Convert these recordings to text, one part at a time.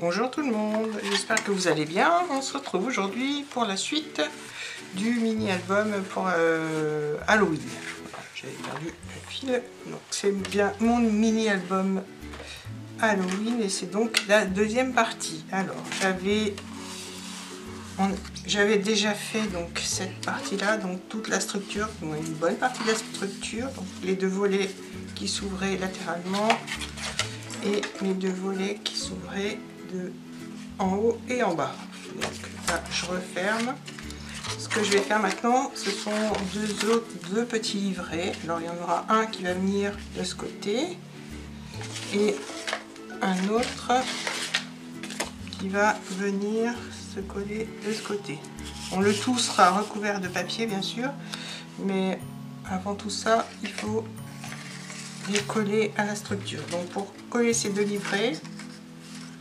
Bonjour tout le monde, j'espère que vous allez bien. On se retrouve aujourd'hui pour la suite du mini-album pour Halloween. Voilà, j'avais perdu le fil. Donc c'est bien mon mini-album Halloween et c'est donc la deuxième partie. Alors j'avais déjà fait donc cette partie-là, donc toute la structure, une bonne partie de la structure, donc les deux volets qui s'ouvraient latéralement et les deux volets qui s'ouvraient en haut et en bas. Donc là je referme. Ce que je vais faire maintenant, ce sont deux petits livrets. Alors il y en aura un qui va venir de ce côté et un autre qui va venir se coller de ce côté. Bon, le tout sera recouvert de papier bien sûr, mais avant tout ça il faut les coller à la structure. Donc pour coller ces deux livrets,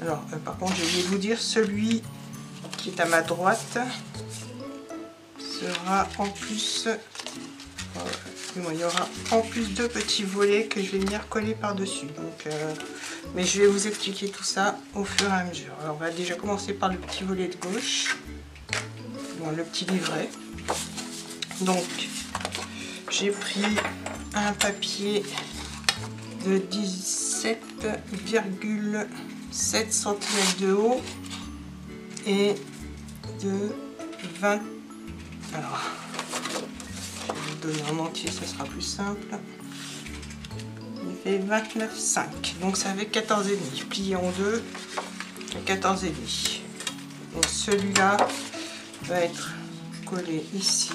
alors par contre je vais vous dire, celui qui est à ma droite sera en plus, il y aura en plus deux petits volets que je vais venir coller par dessus. Donc mais je vais vous expliquer tout ça au fur et à mesure. Alors on va déjà commencer par le petit volet de gauche, bon, le petit livret. Donc j'ai pris un papier de 17,7 cm de haut et de 20. Alors, je vais vous donner en entier, ça sera plus simple. Il fait 29,5, donc ça fait 14,5. Plié en deux, 14,5. Donc celui-là va être collé ici.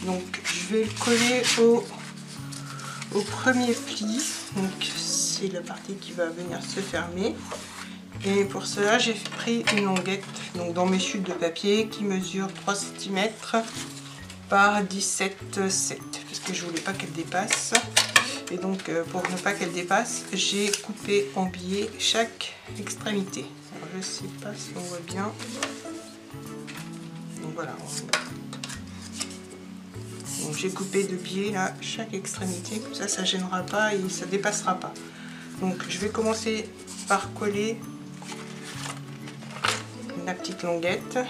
Donc je vais le coller au premier pli. Donc c'est la partie qui va venir se fermer. Et pour cela, j'ai pris une longuette donc dans mes chutes de papier qui mesure 3 cm par 17,7 parce que je voulais pas qu'elle dépasse. Et donc pour ne pas qu'elle dépasse, j'ai coupé en biais chaque extrémité. Alors je sais pas si on voit bien. Donc voilà. Donc j'ai coupé de biais là chaque extrémité, comme ça ça gênera pas et ça dépassera pas. Donc je vais commencer par coller la petite longuette. Donc,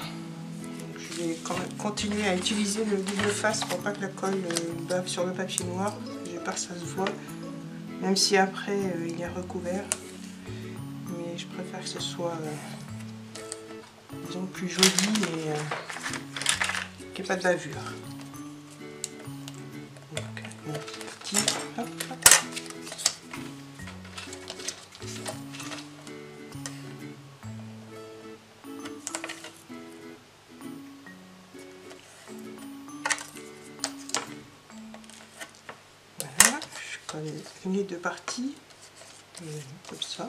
je vais quand même continuer à utiliser le double face pour pas que la colle bave sur le papier noir. J'ai peur que ça se voit, même si après il est recouvert. Mais je préfère que ce soit disons plus joli et qu'il n'y ait pas de bavure. Donc, mon petit, hop. Les deux parties comme ça.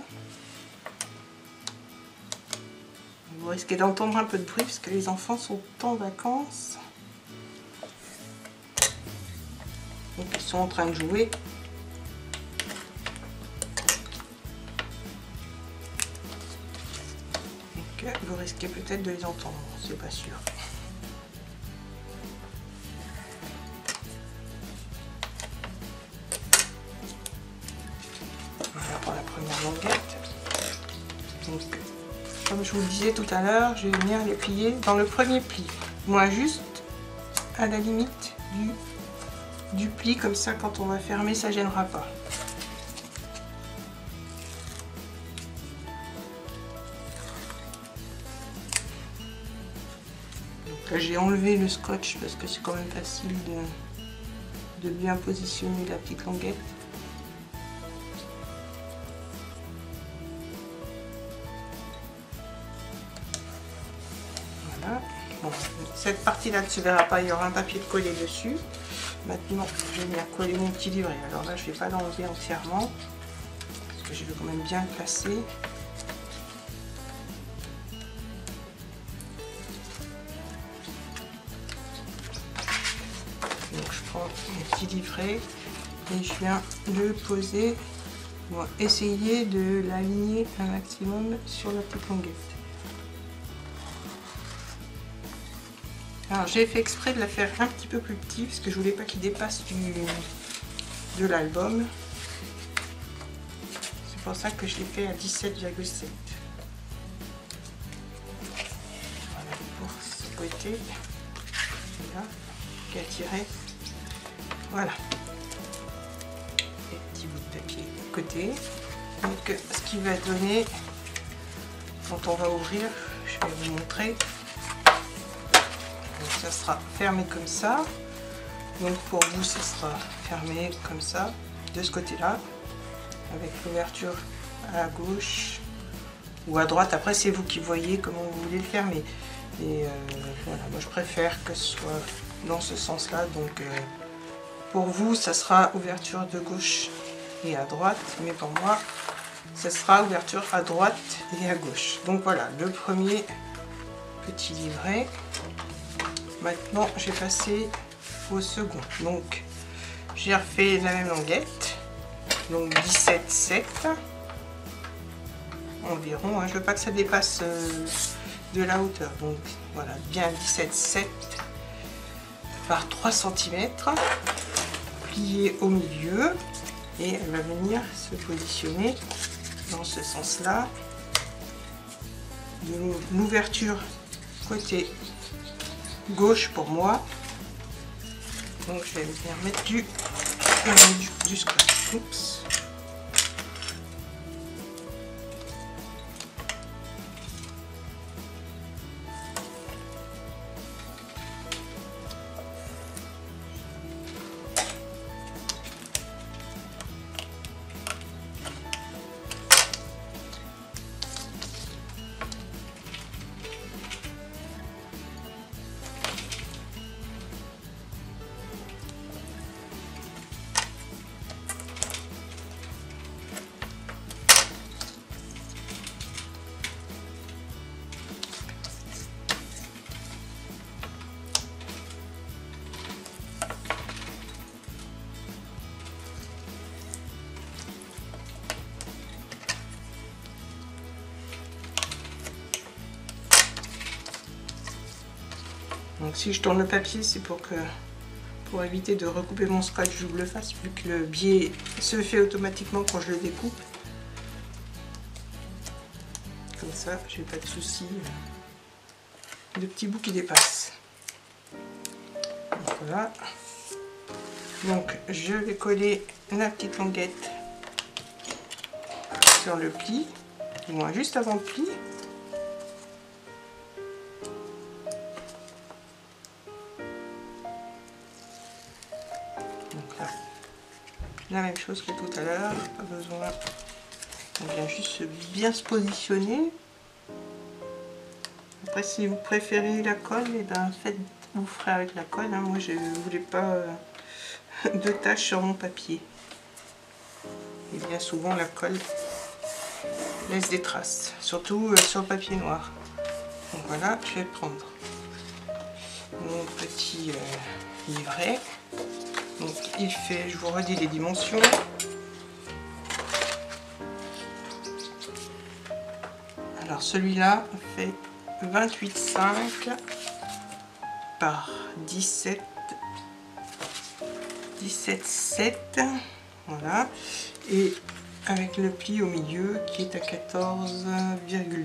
Vous risquez d'entendre un peu de bruit parce que les enfants sont en vacances, donc ils sont en train de jouer. Donc vous risquez peut-être de les entendre, c'est pas sûr. Longuette. Donc, comme je vous le disais tout à l'heure, je vais venir les plier dans le premier pli. Moi, juste à la limite du pli, comme ça, quand on va fermer, ça gênera pas. Donc là, j'ai enlevé le scotch parce que c'est quand même facile de bien positionner la petite longuette. Bon, cette partie-là ne se verra pas, il y aura un papier de coller dessus. Maintenant, je vais venir coller mon petit livret. Alors là, je ne vais pas l'enlever entièrement, parce que je veux quand même bien le placer. Donc je prends mon petit livret et je viens le poser. Bon, essayer de l'aligner un maximum sur la petite longuette. Alors j'ai fait exprès de la faire un petit peu plus petit parce que je voulais pas qu'il dépasse de l'album. C'est pour ça que je l'ai fait à 17,7. côté. Voilà, qui a tiré. Voilà. Et petit bout de papier de côté. Donc ce qui va donner, quand on va ouvrir, je vais vous montrer. Donc, ça sera fermé comme ça. Donc pour vous, ça sera fermé comme ça, de ce côté-là, avec l'ouverture à gauche ou à droite. Après, c'est vous qui voyez comment vous voulez le fermer. Et voilà, moi je préfère que ce soit dans ce sens-là. Donc pour vous, ça sera ouverture de gauche et à droite, mais pour moi, ça sera ouverture à droite et à gauche. Donc voilà, le premier petit livret. Maintenant, j'ai passé au second. Donc, j'ai refait la même languette. Donc 17,7 environ. Hein. Je veux pas que ça dépasse de la hauteur. Donc voilà, bien 17,7 par 3 cm. Plié au milieu. Et elle va venir se positionner dans ce sens-là. L'ouverture côté gauche pour moi. Donc je vais venir mettre du scotch. Oups. Donc si je tourne le papier, c'est pour éviter de recouper mon scotch, je le fasse, vu que le biais se fait automatiquement quand je le découpe. Comme ça, j'ai pas de soucis de petits bouts qui dépassent. Donc voilà. Donc je vais coller la petite languette sur le pli, du moins juste avant le pli. La même chose que tout à l'heure, pas besoin, on vient juste bien se positionner. Après, si vous préférez la colle, et ben vous ferez avec la colle. Hein. Moi, je ne voulais pas de taches sur mon papier. Et bien souvent, la colle laisse des traces, surtout sur le papier noir. Donc voilà, je vais prendre mon petit livret. Donc il fait, je vous redis les dimensions. Alors celui-là fait 28,5 par 17,7. Voilà. Et avec le pli au milieu qui est à 14,2.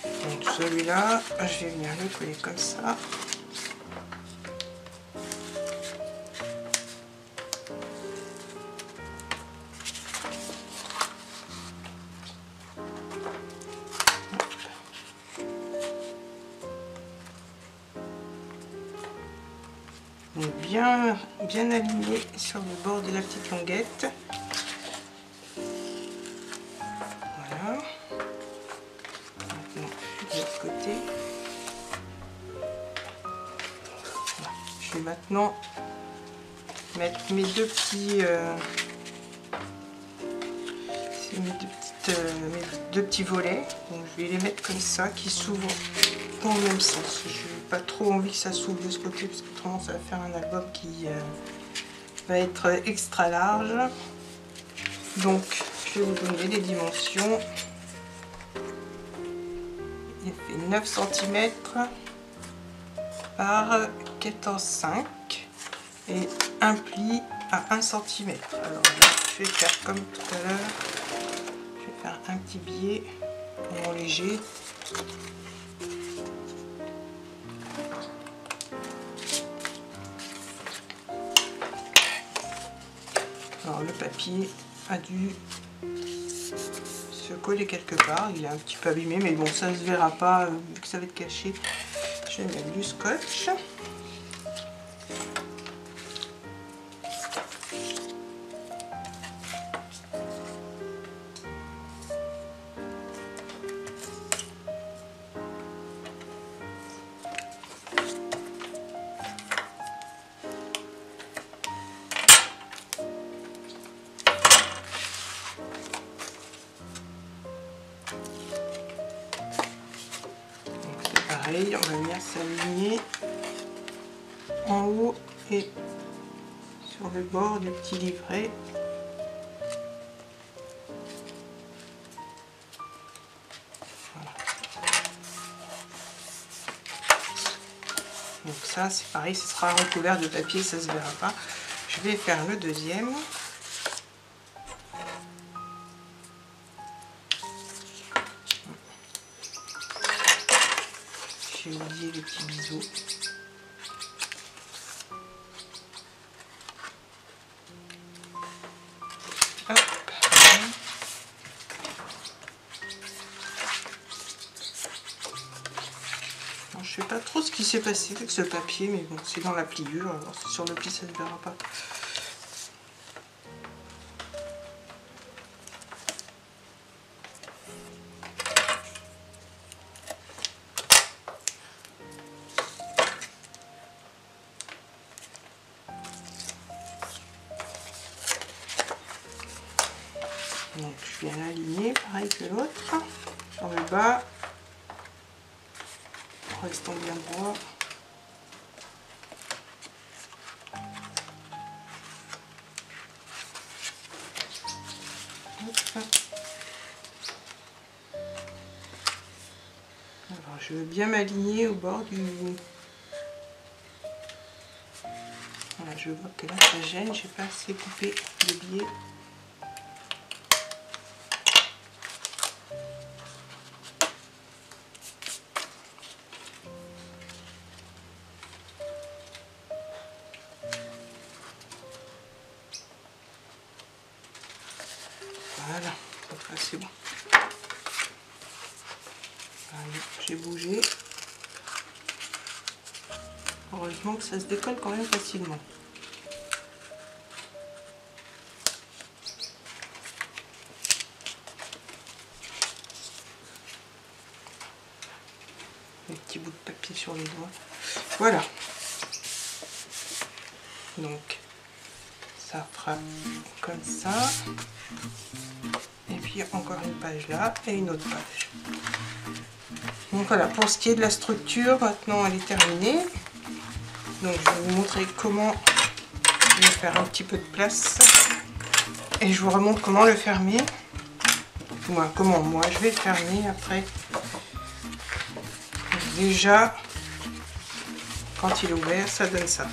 Donc celui-là, je vais venir le coller comme ça. Donc bien aligné sur le bord de la petite languette. Voilà. Maintenant, de l'autre côté. Voilà. Je vais maintenant mettre mes deux petits mes deux petits volets. Donc je vais les mettre comme ça, qui s'ouvrent dans le même sens. Je n'ai pas trop envie que ça s'ouvre de ce côté, parce que autrement ça va faire un album qui va être extra large. Donc je vais vous donner les dimensions. Il fait 9 cm par 14,5 et un pli à 1 cm. Alors là, je vais faire comme tout à l'heure. Je vais faire un petit biais en léger. Alors le papier a dû se coller quelque part, il est un petit peu abîmé, mais bon, ça ne se verra pas vu que ça va être caché. Je vais mettre du scotch. Pareil, on va venir s'aligner en haut et sur le bord du petit livret. Voilà. Donc ça, c'est pareil, ce sera recouvert de papier, ça se verra pas. Je vais faire le deuxième. J'ai oublié les petits biseaux. Hop. Alors, je sais pas trop ce qui s'est passé avec ce papier, mais bon, c'est dans la pliure. Alors, sur le pli, ça ne se verra pas. Donc je viens l'aligner pareil que l'autre sur le bas, en restant bien droit. Alors je veux bien m'aligner au bord du... Voilà, je vois que là ça gêne, j'ai pas assez coupé le biais. Voilà, c'est bon. J'ai bougé. Heureusement que ça se décolle quand même facilement. Les petits bouts de papier sur les doigts. Voilà. Donc, ça fera comme ça. Et puis encore une page là et une autre page. Donc voilà, pour ce qui est de la structure, maintenant elle est terminée. Donc je vais vous montrer comment je vais faire un petit peu de place. Et je vous remontre comment le fermer. Comment moi je vais le fermer après. Donc déjà, quand il est ouvert, ça donne ça.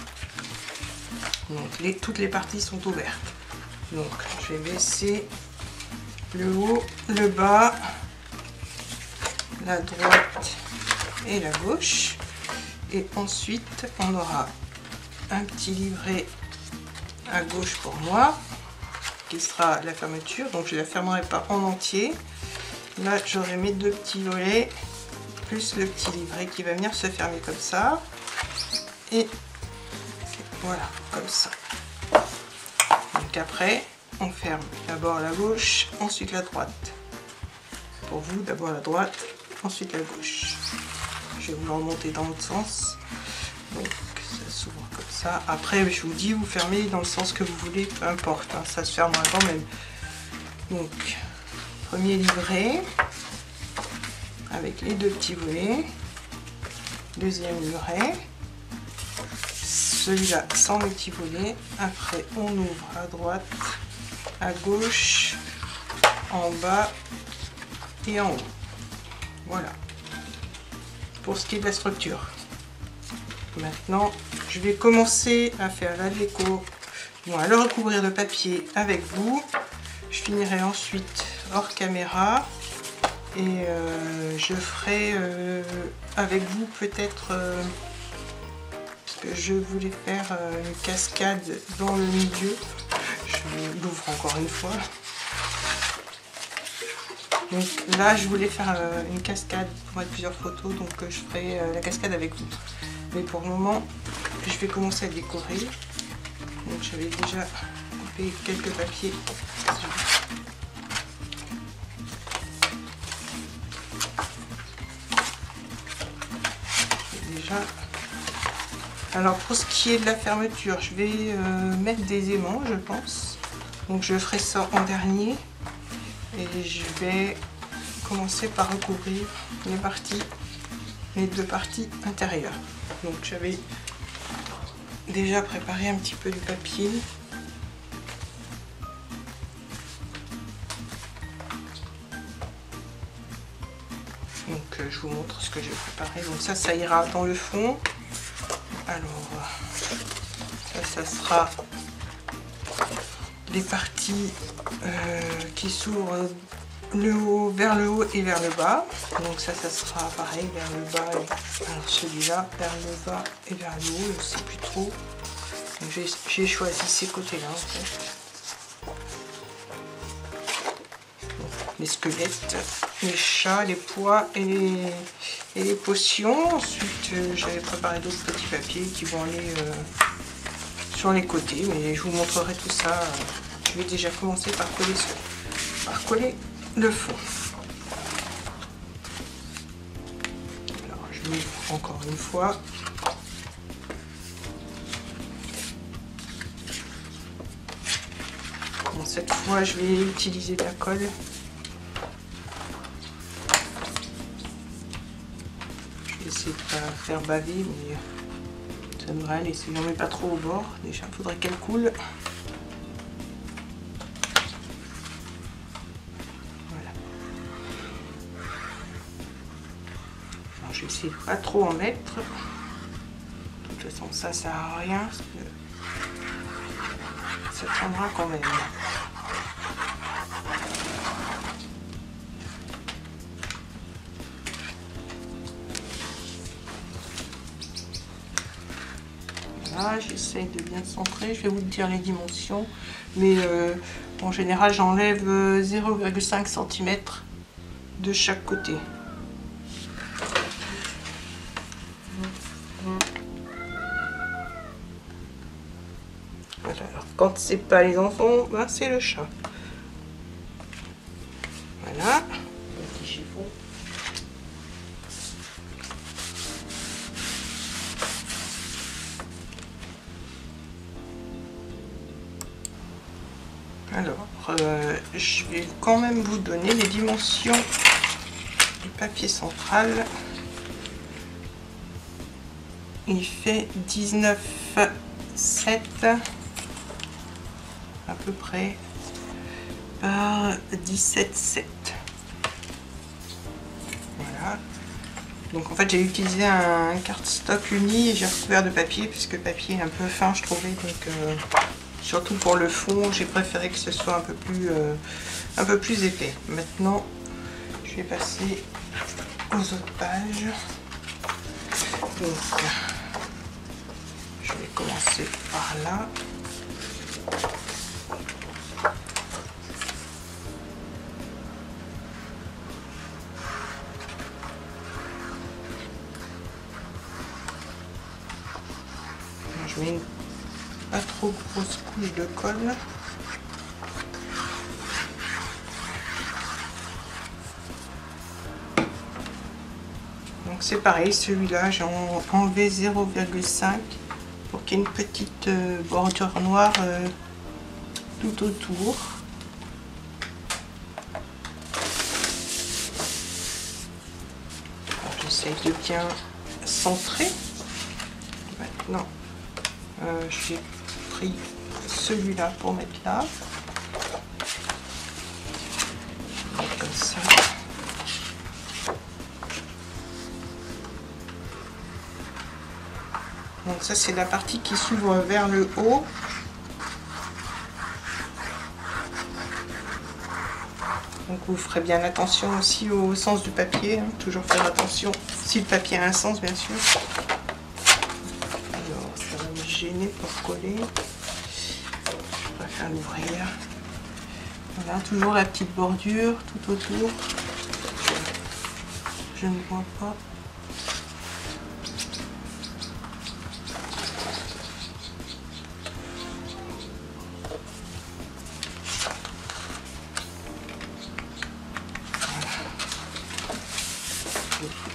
Donc toutes les parties sont ouvertes. Donc je vais baisser le haut, le bas, la droite et la gauche. Et ensuite on aura un petit livret à gauche pour moi qui sera la fermeture. Donc je ne la fermerai pas en entier. Là j'aurai mes deux petits volets plus le petit livret qui va venir se fermer comme ça. Et voilà, comme ça. Donc après on ferme d'abord la gauche, ensuite la droite. Pour vous, d'abord la droite, ensuite la gauche. Je vais vous le remonter dans l'autre sens. Donc ça s'ouvre comme ça. Après, je vous dis, vous fermez dans le sens que vous voulez, peu importe, hein, ça se fermera quand même. Donc, premier livret avec les deux petits volets. Deuxième livret. Celui-là sans les petits volets. Après, on ouvre à droite, à gauche, en bas et en haut. Voilà. Pour ce qui est de la structure. Maintenant, je vais commencer à faire la déco. Bon, à le recouvrir de papier avec vous. Je finirai ensuite hors caméra. Et je ferai avec vous peut-être... parce que je voulais faire une cascade dans le milieu. Je je l'ouvre encore une fois. Donc là, je voulais faire une cascade pour mettre plusieurs photos, donc je ferai la cascade avec vous. Mais pour le moment, je vais commencer à décorer. Donc j'avais déjà coupé quelques papiers. Déjà. Alors pour ce qui est de la fermeture, je vais mettre des aimants, je pense. Donc je ferai ça en dernier. Et je vais commencer par recouvrir les deux parties intérieures. Donc j'avais déjà préparé un petit peu du papier. Donc je vous montre ce que j'ai préparé. Donc ça ira dans le fond. Alors ça sera les parties qui s'ouvrent vers le haut et vers le bas. Donc ça sera pareil, vers le bas. Alors celui-là, vers le bas et vers le haut, je ne sais plus trop. J'ai choisi ces côtés-là en fait. Donc, les squelettes, les chats, les pois et les potions. Ensuite, j'avais préparé d'autres petits papiers qui vont aller sur les côtés, mais je vous montrerai tout ça. Je vais déjà commencer par coller le fond. Alors je l'ouvre encore une fois. Bon, cette fois je vais utiliser de la colle. Je vais essayer de ne pas faire baver, mais ça devrait aller si j'en mets pas trop au bord. Déjà il faudrait qu'elle coule. Je vais essayer de pas trop en mettre. De toute façon, ça sert à rien. Parce que ça prendra quand même. Voilà, j'essaie de bien centrer. Je vais vous dire les dimensions. Mais en général, j'enlève 0,5 cm de chaque côté. Voilà, alors quand c'est pas les enfants, ben c'est le chat. Voilà, petit chiffon. Alors, je vais quand même vous donner les dimensions du papier central. Il fait 19,7 à peu près par 17,7. Voilà. Donc en fait j'ai utilisé un cardstock uni et j'ai recouvert de papier puisque le papier est un peu fin je trouvais. Donc surtout pour le fond j'ai préféré que ce soit un peu plus épais. Maintenant je vais passer aux autres pages. Donc je vais commencer par là. Je mets une pas trop grosse couche de colle. Donc c'est pareil, celui-là j'ai enlevé 0,5 pour qu'il y ait une petite bordure noire tout autour. J'essaye de bien centrer. Maintenant j'ai pris celui-là pour mettre là. Comme ça. Donc ça c'est la partie qui s'ouvre vers le haut. Donc vous ferez bien attention aussi au sens du papier, hein. Toujours faire attention si le papier a un sens bien sûr. Alors ça va me gêner pour coller. Je préfère l'ouvrir. Voilà, toujours la petite bordure tout autour. Je ne vois pas.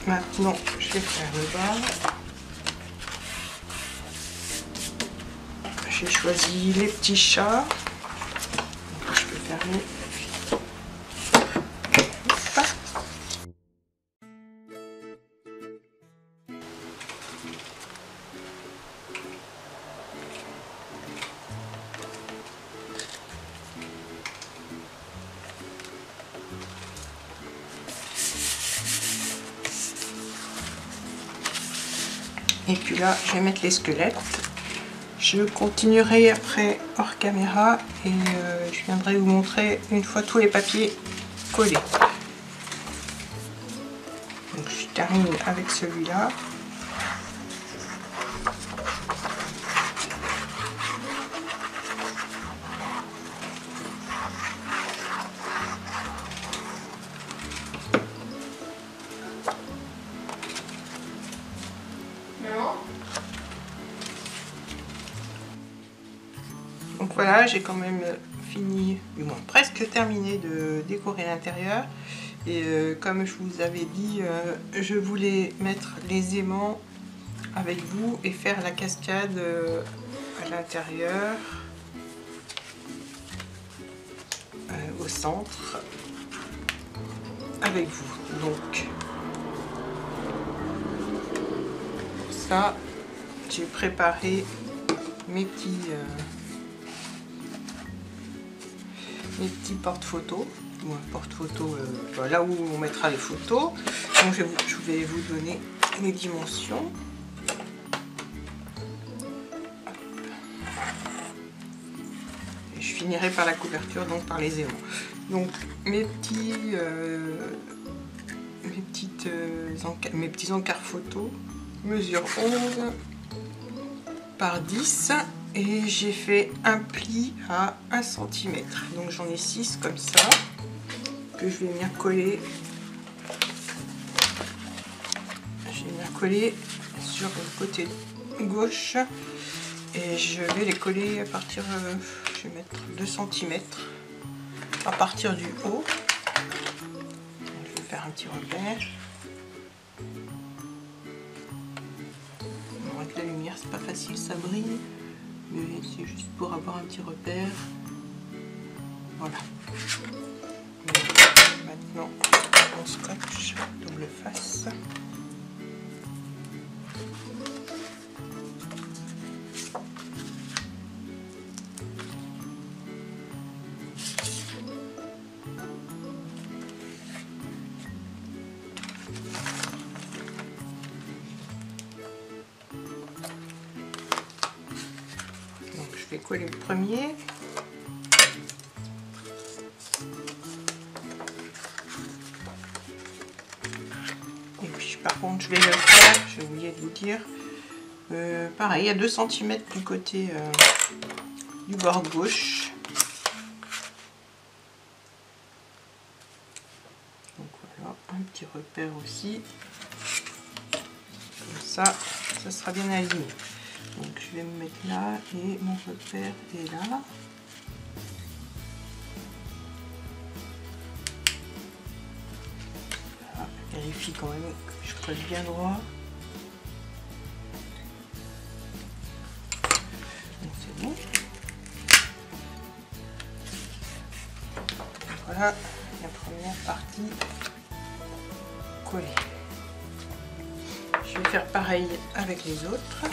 Maintenant, je vais faire le bas. J'ai choisi les petits chats. Donc, je peux fermer. Et puis là, je vais mettre les squelettes. Je continuerai après hors caméra et je viendrai vous montrer une fois tous les papiers collés. Donc je termine avec celui-là. Donc voilà, j'ai quand même fini, du moins presque terminé de décorer l'intérieur. Et comme je vous avais dit, je voulais mettre les aimants avec vous et faire la cascade à l'intérieur, au centre, avec vous. Donc, pour ça, j'ai préparé mes petits porte-photos, ou un porte-photo là où on mettra les photos. Donc je vais vous donner les dimensions. Et je finirai par la couverture, donc par les aimants. Donc mes petits encarts photos mesurent 11 par 10. Et j'ai fait un pli à 1 cm. Donc j'en ai 6 comme ça, que je vais venir coller. Je vais venir coller sur le côté gauche. Et je vais les coller à partir, je vais mettre 2 cm à partir du haut. Je vais faire un petit repère. Bon, avec la lumière, c'est pas facile, ça brille. Mais c'est juste pour avoir un petit repère. Voilà. Maintenant, on scotch double face. Je vais coller le premier. Et puis par contre je vais le faire, j'ai oublié de vous dire, pareil à 2 cm du côté du bord gauche. Donc voilà, un petit repère aussi. Comme ça, ça sera bien aligné. Donc je vais me mettre là et mon repère est là. Voilà, vérifie quand même que je colle bien droit. Donc c'est bon. Voilà la première partie collée. Je vais faire pareil avec les autres.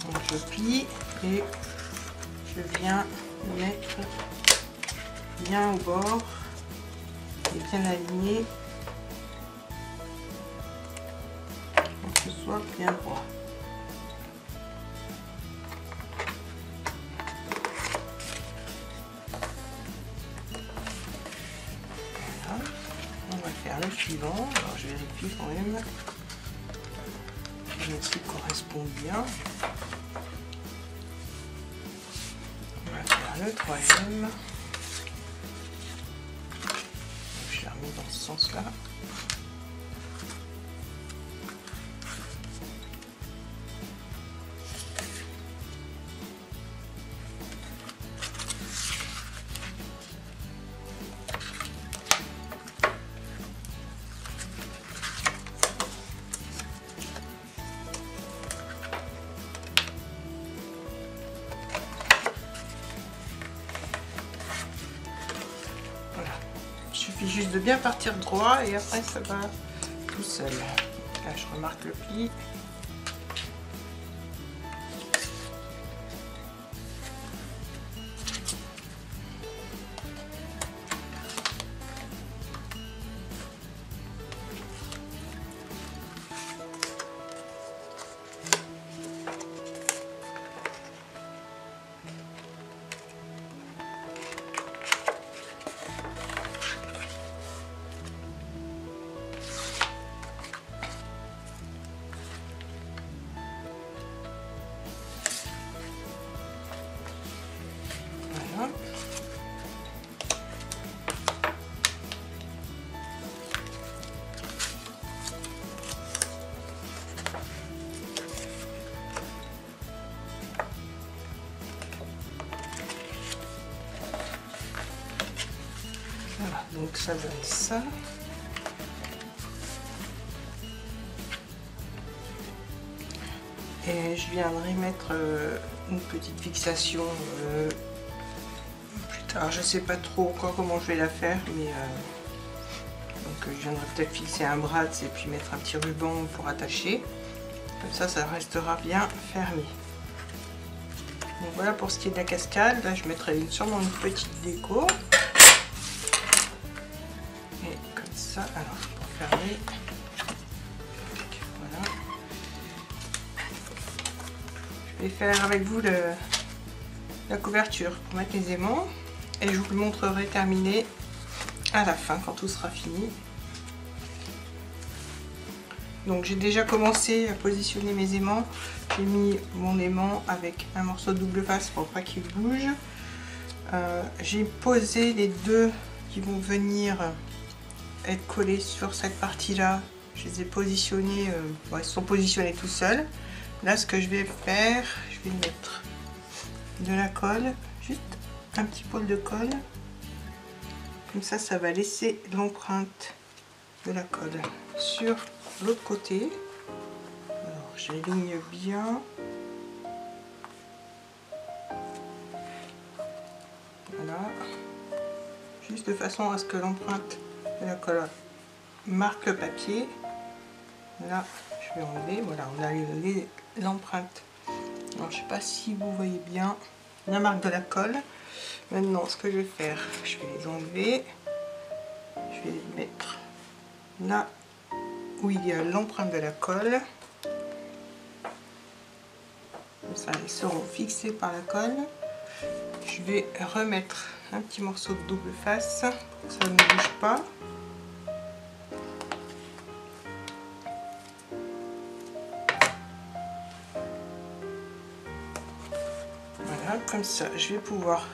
Donc je plie et je viens mettre bien au bord et bien aligné soit bien droit. Voilà. On va faire le suivant. Alors je vérifie quand même que le truc correspond bien. On va faire le troisième. Je l'ai remis dans ce sens-là. Il suffit juste de bien partir droit et après ça va tout seul. Là je remarque le pli. Voilà, donc ça donne ça. Et je viendrai mettre une petite fixation plus tard. Je sais pas trop encore comment je vais la faire, mais donc je viendrai peut-être fixer un bras et puis mettre un petit ruban pour attacher. Comme ça restera bien fermé. Donc voilà pour ce qui est de la cascade. Là je mettrai sûrement une petite déco. Et comme ça, alors pour fermer, voilà. Je vais faire avec vous la couverture pour mettre les aimants. Et je vous le montrerai terminé à la fin quand tout sera fini. Donc j'ai déjà commencé à positionner mes aimants. J'ai mis mon aimant avec un morceau de double face pour pas qu'il bouge. J'ai posé les deux qui vont venir être collés sur cette partie là. Je les ai positionnés, bon, ils sont positionnés tout seuls. Là ce que je vais faire, je vais mettre de la colle, juste un petit pôle de colle. Comme ça va laisser l'empreinte de la colle sur l'autre côté. Alors j'aligne bien. Voilà. Juste de façon à ce que l'empreinte de la colle marque le papier. Là je vais enlever. Voilà, on a l'empreinte. Alors je sais pas si vous voyez bien la marque de la colle. Maintenant ce que je vais faire, je vais les enlever. Je vais les mettre là où il y a l'empreinte de la colle. Comme ça, ils seront fixés par la colle. Je vais remettre un petit morceau de double face, ça ne bouge pas. Voilà, comme ça, je vais pouvoir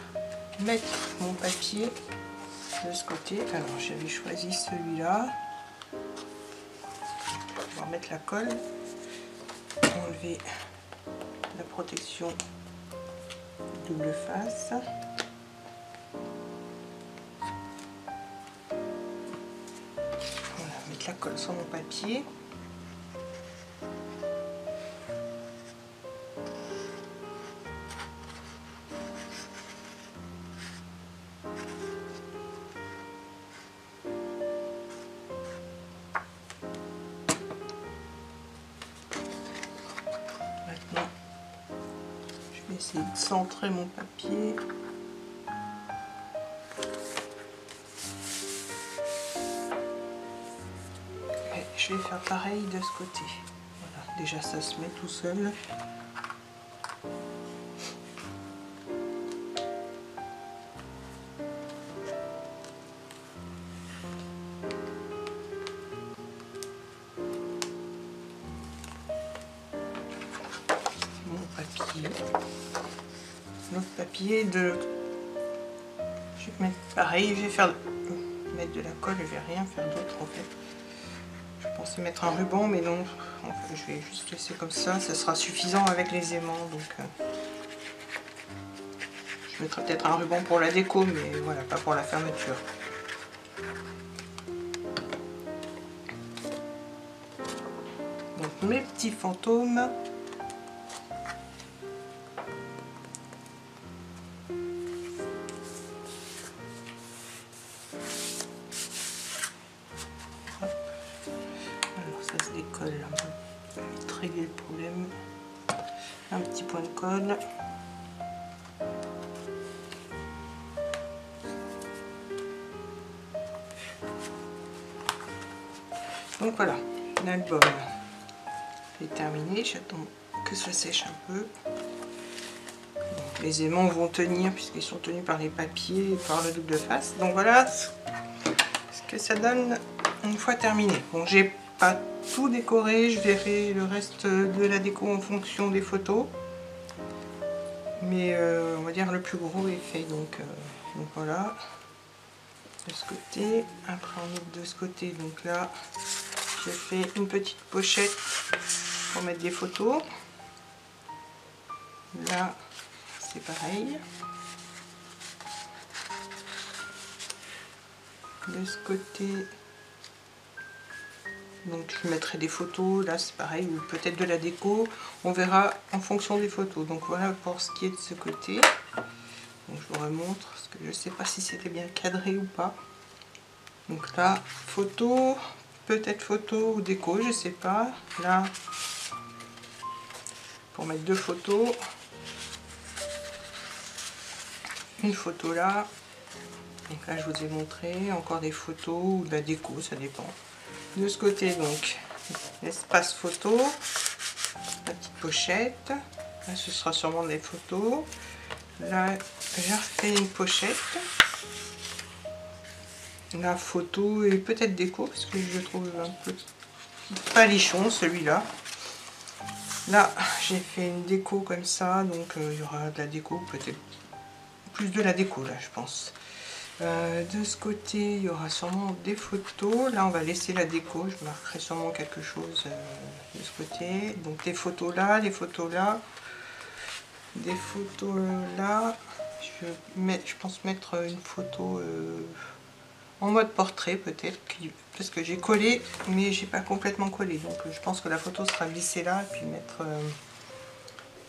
mettre mon papier de ce côté. Alors, j'avais choisi celui-là. On va mettre la colle, enlever la protection double face. Voilà, mettre la colle sur mon papier. Maintenant, je vais essayer de centrer mon papier. Et je vais faire pareil de ce côté. Voilà, Déjà ça se met tout seul. L'autre papier de... Je vais mettre pareil, je vais mettre de la colle, je vais rien faire d'autre en fait. Je pensais mettre un ruban mais non, en fait, je vais juste laisser comme ça sera suffisant avec les aimants. Donc je mettrai peut-être un ruban pour la déco, mais voilà, pas pour la fermeture. Donc mes petits fantômes. Ça se décolle, on va vite régler le problème. Un petit point de colle. Donc voilà, l'album est terminé. J'attends que ça sèche un peu. Bon, les aimants vont tenir puisqu'ils sont tenus par les papiers et par le double face. Donc voilà ce que ça donne une fois terminé. Bon, j'ai pas tout décoré, je verrai le reste de la déco en fonction des photos, mais on va dire le plus gros est fait. Donc voilà, de ce côté. Après on ouvre de ce côté. Donc là j'ai fait une petite pochette pour mettre des photos. Là c'est pareil. De ce côté, donc je mettrai des photos, là c'est pareil, ou peut-être de la déco, on verra en fonction des photos. Donc voilà pour ce qui est de ce côté. Donc je vous remontre, parce que je ne sais pas si c'était bien cadré ou pas. Donc là, photo, peut-être photo ou déco, je sais pas. Là, pour mettre deux photos. Une photo là. Donc là je vous ai montré, encore des photos ou de la déco, ça dépend. De ce côté donc, l'espace photo, la petite pochette. Là ce sera sûrement des photos. Là j'ai refait une pochette. La photo et peut-être déco, parce que je trouve un peu palichon celui-là. Là j'ai fait une déco comme ça, donc il y aura de la déco, peut-être plus de la déco là je pense. De ce côté il y aura sûrement des photos. Là on va laisser la déco, je marquerai sûrement quelque chose de ce côté. Donc des photos là, des photos là, des photos là. Je pense mettre une photo en mode portrait peut-être, parce que j'ai collé mais j'ai pas complètement collé, donc je pense que la photo sera glissée là, et puis mettre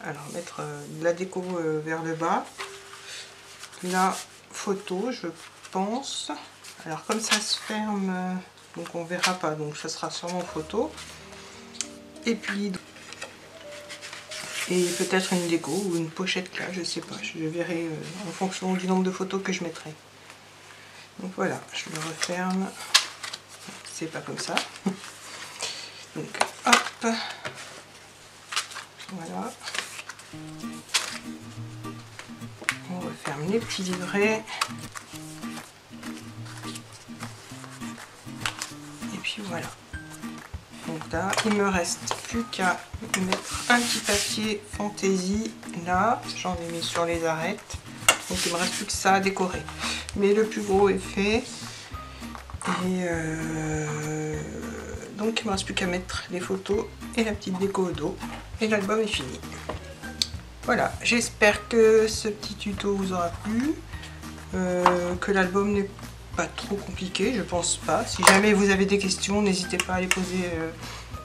de la déco vers le bas. La photo je pense, alors comme ça se ferme donc on verra pas, donc ça sera sûrement photo, et puis et peut-être une déco ou une pochette là, je sais pas, je verrai en fonction du nombre de photos que je mettrai. Donc voilà, je le referme, c'est pas comme ça. Donc hop, voilà. On referme les petits livrets. Et puis voilà. Donc là, il me reste plus qu'à mettre un petit papier fantaisie. Là, j'en ai mis sur les arêtes. Donc il me reste plus que ça à décorer. Mais le plus gros est fait. Et donc il me reste plus qu'à mettre les photos et la petite déco au dos. Et l'album est fini. Voilà, j'espère que ce petit tuto vous aura plu, que l'album n'est pas trop compliqué, je pense pas. Si jamais vous avez des questions, n'hésitez pas à les poser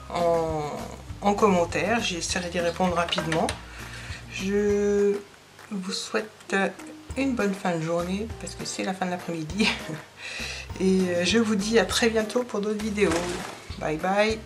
en commentaire, j'essaierai d'y répondre rapidement. Je vous souhaite une bonne fin de journée, parce que c'est la fin de l'après-midi. Et je vous dis à très bientôt pour d'autres vidéos. Bye bye.